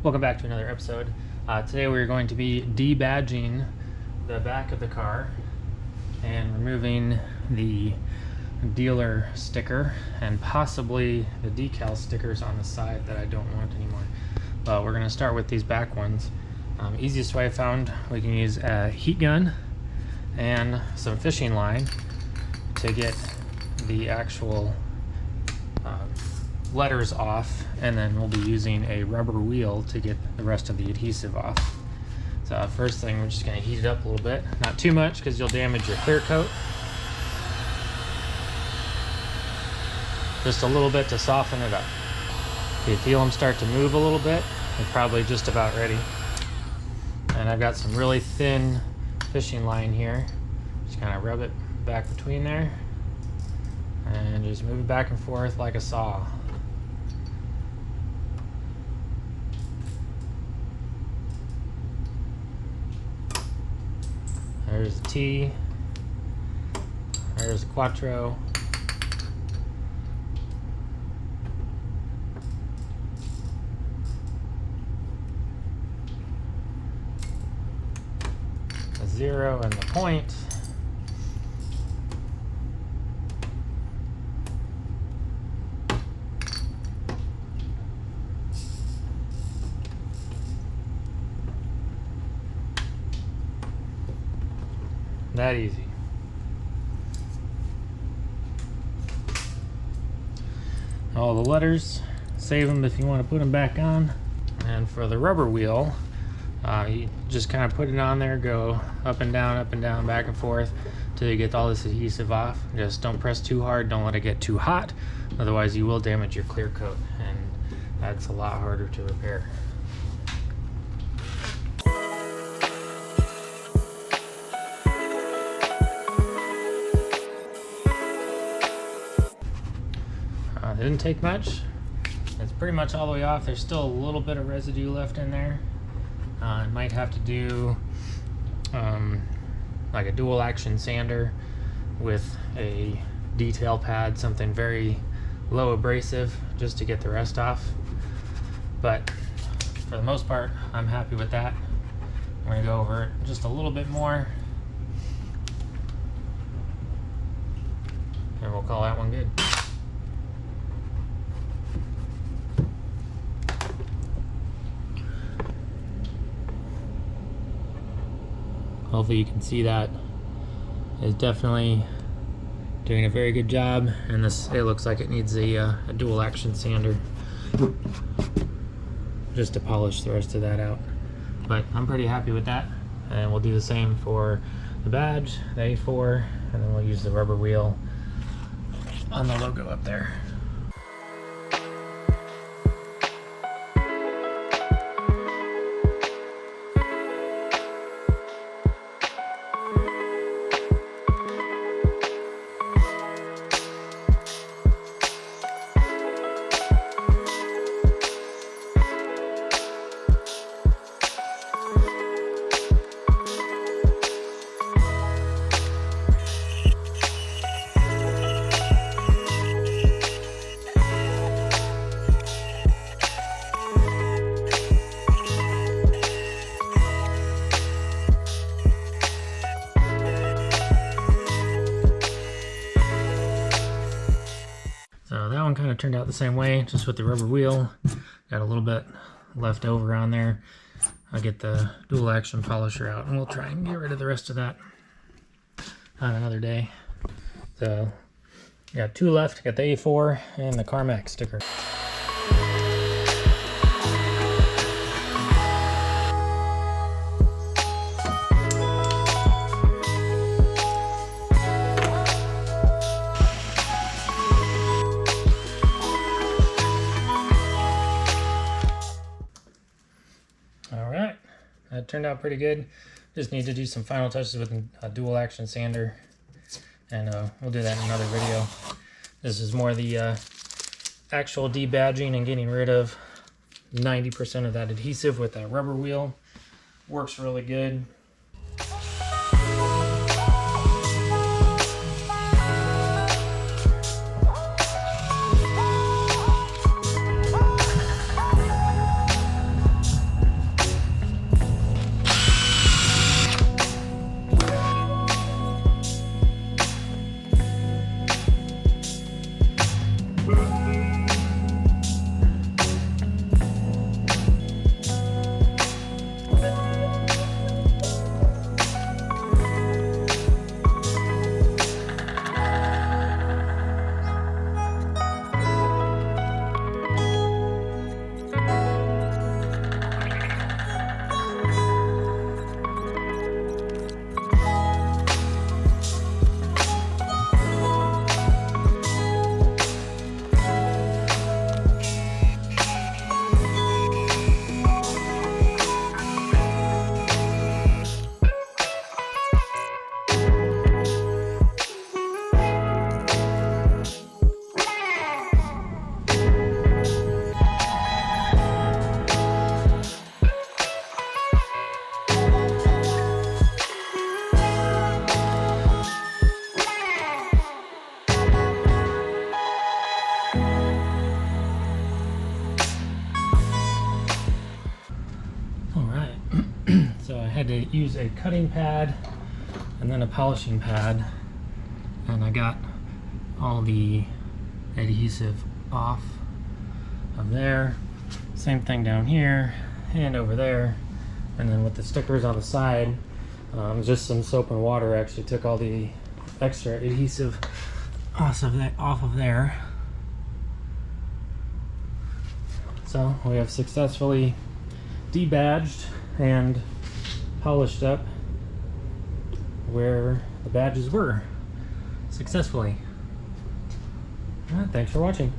Welcome back to another episode. Today we're going to be debadging the back of the car and removing the dealer sticker and possibly the decal stickers on the side that I don't want anymore. But we're going to start with these back ones. Easiest way I found, we can use a heat gun and some fishing line to get the actual letters off, and then we'll be using a rubber wheel to get the rest of the adhesive off. So first thing, we're just going to heat it up a little bit, not too much because you'll damage your clear coat. Just a little bit to soften it up. If you feel them start to move a little bit, you're probably just about ready. And I've got some really thin fishing line here. Just kind of rub it back between there and just move it back and forth like a saw. There's a T, there's a Quattro, a 0 and the point, that easy. All the letters, save them if you want to put them back on. And for the rubber wheel, you just kind of put it on there, go up and down, back and forth till you get all this adhesive off. Just don't press too hard, don't let it get too hot, otherwise you will damage your clear coat, and that's a lot harder to repair. It didn't take much. It's pretty much all the way off. There's still a little bit of residue left in there. I might have to do like a dual action sander with a detail pad, something very low abrasive, just to get the rest off. But for the most part, I'm happy with that. I'm going to go over it just a little bit more, and we'll call that one good. Hopefully you can see that is definitely doing a very good job, and this, it looks like it needs a dual action sander just to polish the rest of that out. But I'm pretty happy with that, and we'll do the same for the badge, the A4, and then we'll use the rubber wheel on the logo up there. So that one kind of turned out the same way, just with the rubber wheel. Got a little bit left over on there. I'll get the dual action polisher out and we'll try and get rid of the rest of that on another day. So got 2 left, got the A4 and the Carmack sticker. Alright, that turned out pretty good. Just need to do some final touches with a dual action sander, and we'll do that in another video. This is more the actual debadging and getting rid of 90% of that adhesive with that rubber wheel. Works really good. had to use a cutting pad and then a polishing pad, and I got all the adhesive off of there. Same thing down here and over there. And then with the stickers on the side, just some soap and water actually took all the extra adhesive off of there. So we have successfully debadged and polished up where the badges were successfully. Thanks for watching.